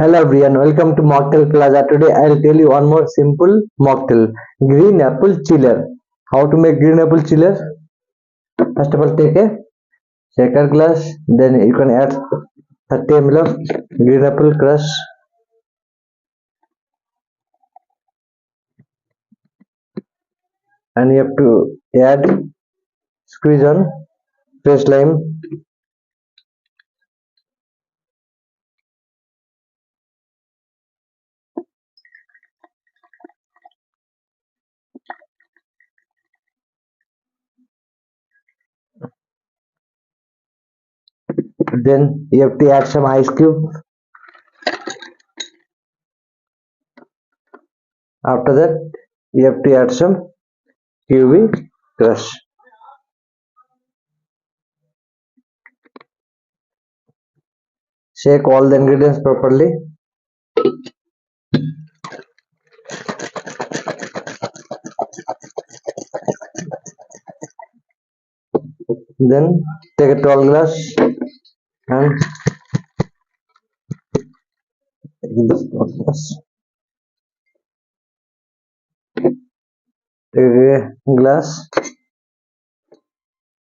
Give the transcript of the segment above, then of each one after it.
Hello everyone, welcome to Mocktail Plaza. Today I'll tell you one more simple mocktail. Green apple chiller. How to make green apple chiller? First of all, take a shaker glass. Then you can add 30 ml of green apple crush. And you have to add squeeze on fresh lime. Then you have to add some ice cube. After that, you have to add some kiwi crush. Shake all the ingredients properly. Then take a tall glass and take this tall glass. Take a glass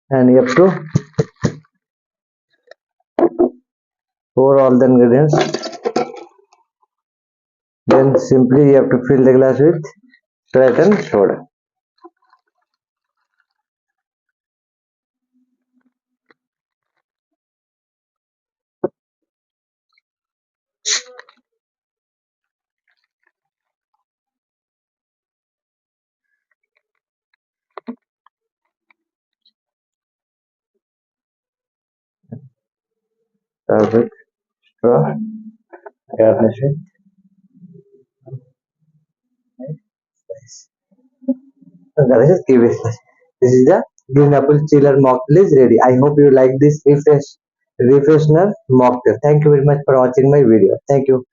and you have to pour all the ingredients. Then simply you have to fill the glass with Sprite and soda. Serve with straw. Garnish with garnish with kiwi slice. This is the green apple chiller mocktail is ready. I hope you like this refresher mocktail. Thank you very much for watching my video. Thank you.